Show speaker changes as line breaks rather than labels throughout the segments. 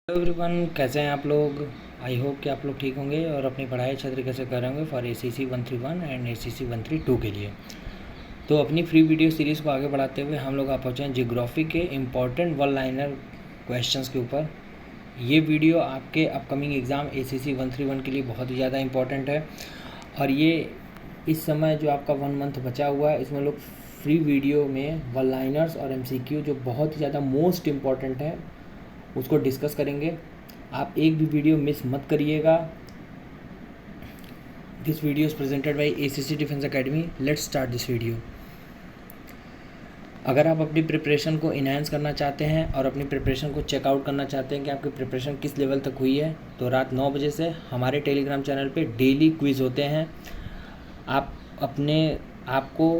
Hello everyone, कैसे हैं आप लोग। आई होप कि आप लोग ठीक होंगे और अपनी पढ़ाई अच्छे तरीके से कर रहे होंगे फॉर ACC 131 एंड ACC 132 के लिए। तो अपनी फ्री वीडियो सीरीज़ को आगे बढ़ाते हुए हम लोग आप पहुँचे हैं जियोग्राफी के इम्पॉर्टेंट वन लाइनर क्वेश्चंस के ऊपर। ये वीडियो आपके अपकमिंग एग्ज़ाम ACC 131 के लिए बहुत ही ज़्यादा इम्पॉर्टेंट है। और ये इस समय जो आपका 1 मंथ बचा हुआ है, इसमें लोग फ्री वीडियो में वन लाइनर्स और MCQ जो बहुत ही ज़्यादा मोस्ट इम्पॉर्टेंट है उसको डिस्कस करेंगे। आप एक भी वीडियो मिस मत करिएगा। This video is presented by ACC defence academy. Let's start this video. अगर आप अपनी प्रिपरेशन को इन्हांस करना चाहते हैं और अपनी प्रिपरेशन को चेकआउट करना चाहते हैं कि आपकी प्रिपरेशन किस लेवल तक हुई है, तो रात 9 बजे से हमारे टेलीग्राम चैनल पे डेली क्विज़ होते हैं। आप अपने आप को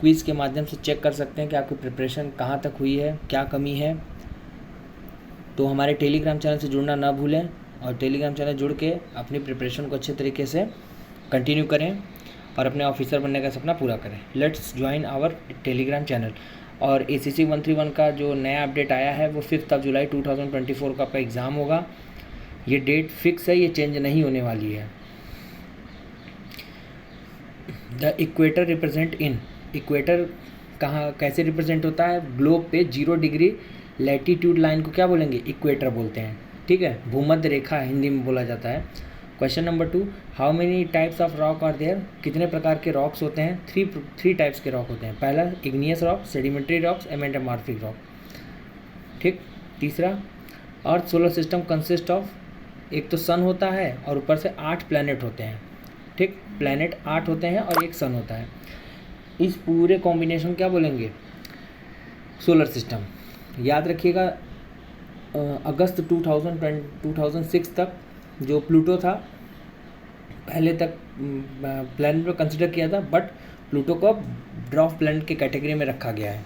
क्विज़ के माध्यम से चेक कर सकते हैं कि आपकी प्रिपरेशन कहाँ तक हुई है, क्या कमी है। तो हमारे टेलीग्राम चैनल से जुड़ना ना भूलें और टेलीग्राम चैनल जुड़ के अपनी प्रिपरेशन को अच्छे तरीके से कंटिन्यू करें और अपने ऑफिसर बनने का सपना पूरा करें। Let's join our Telegram channel. और ACC 131 का जो नया अपडेट आया है वो 5 जुलाई 2024 का आपका एग्ज़ाम होगा। ये डेट फिक्स है, ये चेंज नहीं होने वाली है। The equator represent in, equator कहाँ कैसे रिप्रेजेंट होता है? ग्लोब पे 0 डिग्री लैटीट्यूड लाइन को क्या बोलेंगे? इक्वेटर बोलते हैं। ठीक है, भूमध्य रेखा हिंदी में बोला जाता है। Question number 2, how many types of rock are there? कितने प्रकार के रॉक्स होते हैं? थ्री टाइप्स के रॉक होते हैं। पहला igneous rock, sedimentary rocks, metamorphic rock. ठीक। तीसरा, earth solar system consist of, एक तो सन होता है और ऊपर से 8 प्लैनेट होते हैं। ठीक, प्लैनेट 8 होते हैं और एक सन होता है। इस पूरे कॉम्बिनेशन क्या बोलेंगे? Solar system. याद रखिएगा, अगस्त 2006 तक जो प्लूटो था पहले तक प्लैनेट में कंसिडर किया था, बट प्लूटो को अब ड्वार्फ प्लैनेट के कैटेगरी में रखा गया है।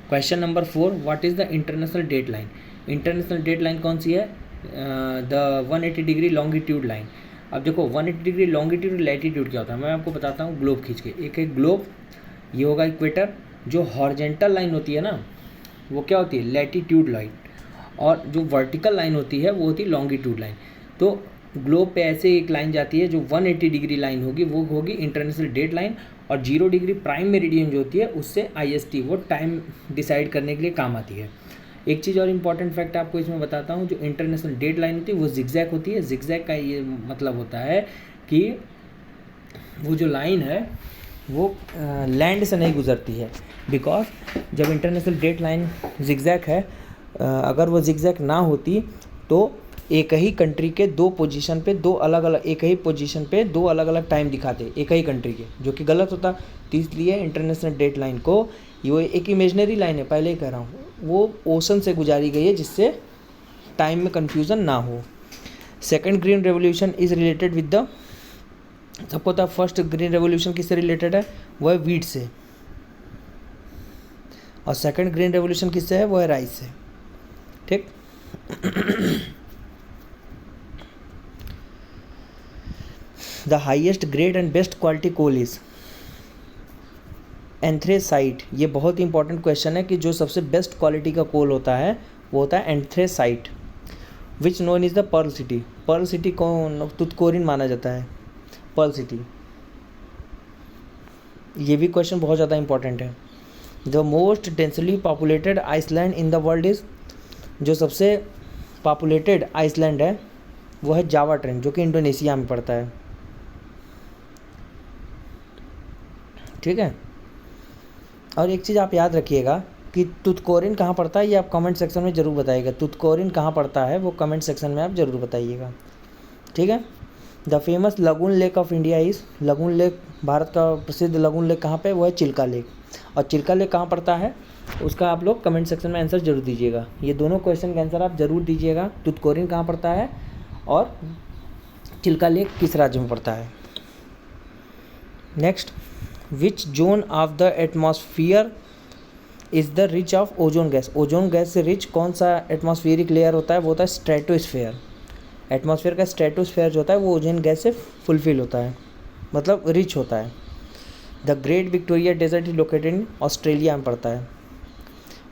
Question number 4, what is the international date line? International date line कौन सी है? The 180 degree longitude line. अब देखो 180 डिग्री लॉन्गिट्यूड लैटीट्यूड क्या होता है, मैं आपको बताता हूँ। ग्लोब खींच के, एक एक ग्लोब, ये होगा इक्वेटर। जो हॉरिजेंटल लाइन होती है ना, वो क्या होती है? Latitude line. और जो वर्टिकल लाइन होती है वो होती है लॉन्गिट्यूड लाइन। तो ग्लोब पे ऐसे एक लाइन जाती है जो 180 डिग्री लाइन होगी, वो होगी इंटरनेशनल डेट लाइन। और 0 डिग्री प्राइम मेरिडियन जो होती है उससे IST, वो टाइम डिसाइड करने के लिए काम आती है। एक चीज़ और इम्पॉर्टेंट फैक्ट आपको इसमें बताता हूँ, जो इंटरनेशनल डेट लाइन होती है वो जिगजैग होती है। जिगजैग का ये मतलब होता है कि वो जो लाइन है वो लैंड से नहीं गुजरती है। बिकॉज जब इंटरनेशनल डेट लाइन जिगजैग है, अगर वो जिगजैग ना होती तो एक ही कंट्री के दो पोजीशन पे दो अलग अलग, एक ही पोजीशन पे दो अलग अलग टाइम दिखाते एक ही कंट्री के, जो कि गलत होता। तो इसलिए इंटरनेशनल डेट लाइन को, ये एक इमेजनरी लाइन है, पहले ही कह रहा हूँ, वो ओशन से गुजारी गई है जिससे टाइम में कन्फ्यूज़न ना हो। Second green revolution is related with the, सबको पता फर्स्ट ग्रीन रेवोल्यूशन किससे रिलेटेड है? वो है वीट से। और सेकंड ग्रीन रेवोल्यूशन किससे है? वो है राइस से। ठीक। The highest grade and best quality coal is anthracite. ये बहुत ही इंपॉर्टेंट क्वेश्चन है कि जो सबसे बेस्ट क्वालिटी का कोल होता है वो होता है anthracite. Which known is the pearl city? Pearl city को तुतकोरिन माना जाता है, पर्ल सिटी। ये भी क्वेश्चन बहुत ज़्यादा इंपॉर्टेंट है। The most densely populated island in the world is, जो सबसे पॉपुलेटेड आइसलैंड है वो है जावा ट्रेन, जो कि इंडोनेशिया में पड़ता है। ठीक है। और एक चीज़ आप याद रखिएगा कि तुतकोरिन कहाँ पड़ता है, ये आप कमेंट सेक्शन में ज़रूर बताइएगा। तुतकोरिन कहाँ पड़ता है वो कमेंट सेक्शन में आप ज़रूर बताइएगा। ठीक है। The famous lagoon lake of India is, lagoon lake, Bharat का प्रसिद्ध लगून लेक कहाँ पे? वो है चिल्का लेक। और चिल्का लेक कहाँ पड़ता है उसका आप लोग कमेंट सेक्शन में आंसर जरूर दीजिएगा। ये दोनों क्वेश्चन का आंसर आप जरूर दीजिएगा। तुतकोरिन कहाँ पड़ता है और चिल्का लेक किस राज्य में पड़ता है। Next, which zone of the atmosphere is the rich of ozone gas? Ozone gas से रिच कौन सा एटमॉस्फेरिक लेयर होता है? वो होता है स्ट्रेटोस्फेयर। एटमॉस्फेयर का स्ट्रेटोस्फेयर जो होता है वो ओजोन गैस से फुलफिल होता है, मतलब रिच होता है। The great Victoria desert is located in Australia में पड़ता है।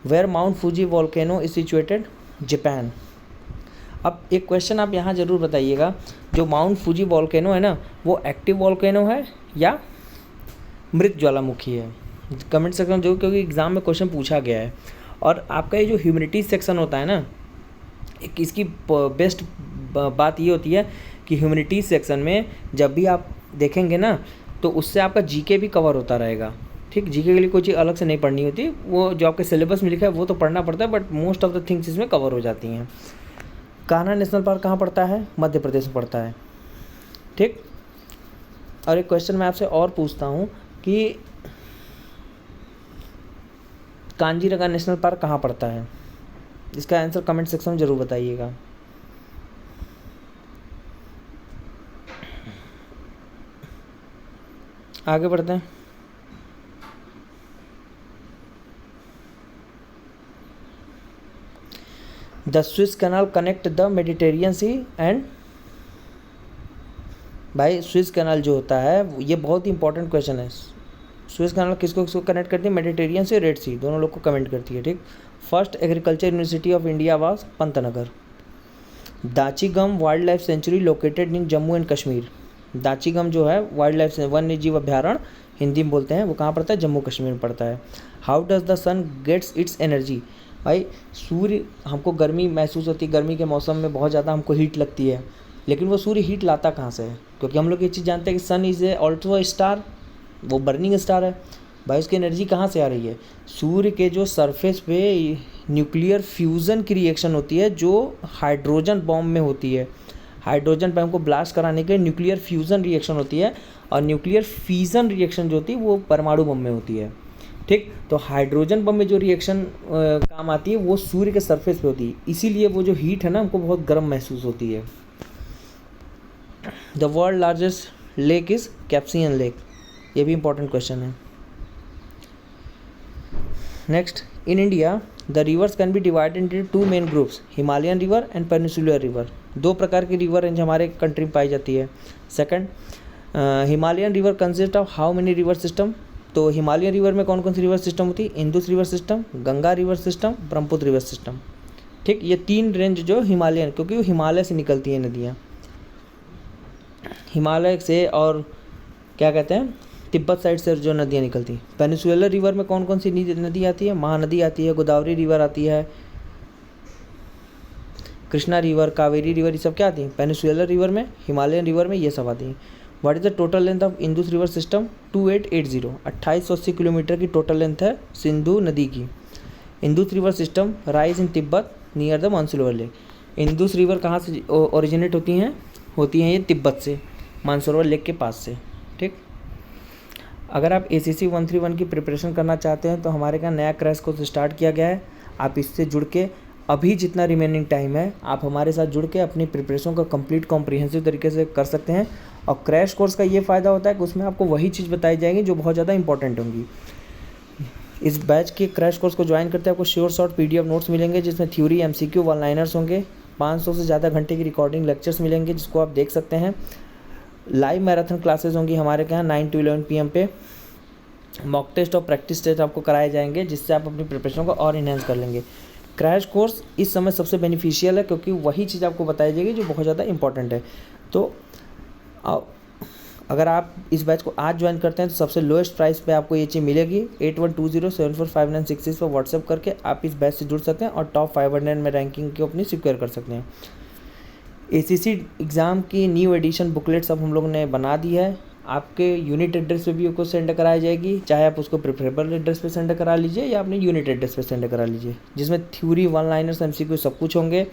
Where Mount Fuji volcano is situated? Japan. अब एक क्वेश्चन आप यहाँ ज़रूर बताइएगा, जो माउंट फूजी वॉल्केनो है ना, वो एक्टिव वॉल्केनो है या मृत ज्वालामुखी है? कमेंट सेक्शन में जो, क्योंकि एग्ज़ाम में क्वेश्चन पूछा गया है। और आपका ये जो ह्यूमैनिटीज़ सेक्शन होता है ना, एक इसकी बेस्ट बात ये होती है कि ह्यूमैनिटीज़ सेक्शन में जब भी आप देखेंगे ना, तो उससे आपका जीके भी कवर होता रहेगा। ठीक, जीके के लिए कोई चीज़ अलग से नहीं पढ़नी होती, वो जो आपके सिलेबस में लिखा है वो तो पढ़ना पड़ता है, but most of the things इसमें कवर हो जाती हैं। कान्हा नेशनल पार्क कहाँ पड़ता है? मध्य प्रदेश में पड़ता है। ठीक, और एक क्वेश्चन मैं आपसे और पूछता हूँ कि कांजीरंगा नेशनल पार्क कहाँ पड़ता है? इसका आंसर कमेंट सेक्शन में ज़रूर बताइएगा। आगे बढ़ते हैं। The Swiss canal connect the Mediterranean sea and, भाई स्विस कैनाल जो होता है ये बहुत ही इंपॉर्टेंट क्वेश्चन है। स्विस कैनाल किसको किसको कनेक्ट करती है? मेडिटेरियन से रेड सी, दोनों लोग को कमेंट करती है। ठीक, first agriculture university of India was Pantnagar. Dachigam wild life sanctuary located in Jammu and Kashmir. Dachigam जो है वाइल्ड लाइफ वन्य जीव अभ्यारण्य हिंदी में बोलते हैं, वो कहाँ पड़ता है? जम्मू कश्मीर में पड़ता है। How does the sun gets its energy? भाई सूर्य, हमको गर्मी महसूस होती है, गर्मी के मौसम में बहुत ज़्यादा हमको हीट लगती है, लेकिन वो सूर्य हीट लाता कहाँ से है? क्योंकि हम लोग ये चीज़ जानते हैं कि सन इज़ ए ऑल्सो स्टार, वो बर्निंग स्टार है। भाई उसकी एनर्जी कहाँ से आ रही है? सूर्य के जो सरफेस पे न्यूक्लियर फ्यूज़न की रिएक्शन होती है, जो हाइड्रोजन बॉम्ब में होती है। हाइड्रोजन बॉम्ब को ब्लास्ट कराने के लिए न्यूक्लियर फ्यूज़न रिएक्शन होती है, और न्यूक्लियर फिजन रिएक्शन जो होती है वो परमाणु बम में होती है। ठीक, तो हाइड्रोजन बम में जो रिएक्शन काम आती है वो सूर्य के सरफेस पे होती है, इसीलिए वो जो हीट है ना हमको बहुत गर्म महसूस होती है। The world largest lake is Caspian lake, ये भी इंपॉर्टेंट क्वेश्चन है। Next, in India the reverse can be divided into two main groups, Himalayan river and peninsular river. दो प्रकार की रिवर रेंज हमारे कंट्री में पाई जाती है। Second, Himalayan river consist of how many river system? तो Himalayan river में कौन कौन सी रिवर सिस्टम होती है? Indus river system, Ganga river system, Brahmaputra river system. ठीक, ये तीन रेंज जो हिमालयन, क्योंकि वो हिमालय से निकलती हैं नदियाँ, हिमालय से, और क्या कहते हैं, तिब्बत साइड से जो नदियाँ निकलती हैं। पेनिसुलर रिवर में कौन कौन सी नदी आती है? महानदी आती है, गोदावरी रिवर आती है, कृष्णा रिवर, कावेरी रिवर, ये सब क्या आती हैं? पेनिसुलर रिवर में, हिमालयन रिवर में ये सब आती हैं। What is the total length of Indus river system? 2880, 2880 kilometre की टोटल लेंथ है सिंधु नदी की। Indus river system rise in Tibet near the Mansarovar lake. Indus river कहाँ से ओरिजिनेट होती हैं ये तिब्बत से, मानसरोवर लेक के पास से। ठीक, अगर आप ACC 131 की प्रिपरेशन करना चाहते हैं तो हमारे यहाँ नया क्रैश कोर्स स्टार्ट किया गया है। आप इससे जुड़ के अभी जितना रिमेनिंग टाइम है आप हमारे साथ जुड़ के अपनी प्रिपरेशन को कंप्लीट कॉम्प्रिहेंसिव तरीके से कर सकते हैं। और क्रैश कोर्स का ये फ़ायदा होता है कि उसमें आपको वही चीज़ बताई जाएगी जो बहुत ज़्यादा इंपॉर्टेंट होंगी। इस बैच के क्रैश कोर्स को ज्वाइन करते हैं आपको शॉर्ट PDF नोट्स मिलेंगे, जिसमें थ्योरी, MCQ, वन लाइनर्स होंगे। 500 से ज़्यादा घंटे की रिकॉर्डिंग लेक्चर्स मिलेंगे जिसको आप देख सकते हैं। लाइव मैराथन क्लासेस होंगी हमारे यहाँ 9 to 11 PM पे। मॉक टेस्ट और प्रैक्टिस टेस्ट आपको कराए जाएंगे, जिससे आप अपनी प्रिपरेशन को और इन्हेंस कर लेंगे। क्रैश कोर्स इस समय सबसे बेनिफिशियल है, क्योंकि वही चीज़ आपको बताई जाएगी जो बहुत ज़्यादा इंपॉर्टेंट है। तो अगर आप इस बैच को आज ज्वाइन करते हैं तो सबसे लोएस्ट प्राइस पे आपको ये चीज़ मिलेगी। 8120745966 पर व्हाट्सएप करके आप इस बैच से जुड़ सकते हैं और टॉप 500 में रैंकिंग को अपनी सिक्योर कर सकते हैं। ACC एग्ज़ाम की न्यू एडिशन बुकलेट्स अब हम लोगों ने बना दी है। आपके यूनिट एड्रेस पे भी उसको सेंड कराई जाएगी, चाहे आप उसको प्रेफरेबल एड्रेस पे सेंड करा लीजिए या अपने यूनिट एड्रेस पे सेंड करा लीजिए, जिसमें थ्योरी, वन लाइनर्स, MCQ सब कुछ होंगे।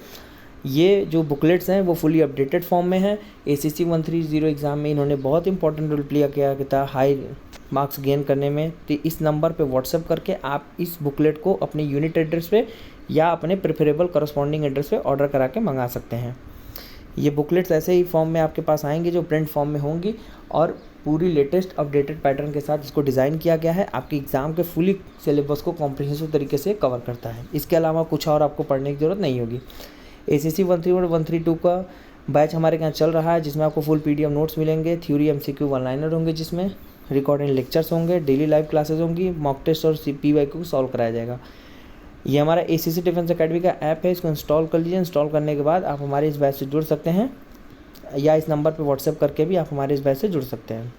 ये जो बुकलेट्स हैं वो फुली अपडेटेड फॉर्म में है। ACC 130 एग्ज़ाम में इन्होंने बहुत इंपॉर्टेंट रोल प्ले किया था हाई मार्क्स गेन करने में। तो इस नंबर पे व्हाट्सएप करके आप इस बुकलेट को अपने यूनिट एड्रेस पे या अपने प्रेफरेबल करस्पॉन्डिंग एड्रेस पे ऑर्डर करा के मंगा सकते हैं। ये बुकलेट्स ऐसे ही फॉर्म में आपके पास आएंगे जो प्रिंट फॉर्म में होंगी और पूरी लेटेस्ट अपडेटेड पैटर्न के साथ इसको डिज़ाइन किया गया है। आपके एग्ज़ाम के फुली सिलेबस को कॉम्प्रिहेंसिव तरीके से कवर करता है। इसके अलावा कुछ और आपको पढ़ने की ज़रूरत नहीं होगी। ACC 131 और 132 का बैच हमारे यहाँ चल रहा है, जिसमें आपको फुल PDF नोट्स मिलेंगे, थ्योरी, MCQ, वन लाइनर होंगे, जिसमें रिकॉर्डिंग लेक्चर्स होंगे, डेली लाइव क्लासेस होंगी, मॉक टेस्ट और PYQ को सॉल्व कराया जाएगा। ये हमारा ACC डिफेंस अकेडमी का ऐप है, इसको इंस्टॉल कर लीजिए। इंस्टॉल करने के बाद आप हमारे इस बैच से जुड़ सकते हैं, या इस नंबर पे व्हाट्सएप करके भी आप हमारे इस बैच से जुड़ सकते हैं।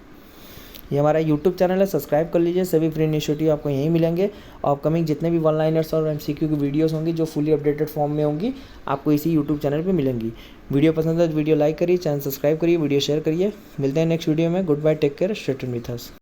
ये हमारा यूट्यूब चैनल है, सब्सक्राइब कर लीजिए। सभी फ्री इनिशिएटिव आपको यहीं मिलेंगे। अपकमिंग जितने भी वन लाइनर्स और MCQ की वीडियोस होंगी जो फुली अपडेटेड फॉर्म में होंगी, आपको इसी यूट्यूब चैनल पे मिलेंगी। वीडियो पसंद है तो वीडियो लाइक करिए, चैनल सब्सक्राइब करिए, वीडियो शेयर करिए। मिलते हैं नेक्स्ट वीडियो में। Good bye, take care, stay tuned with us.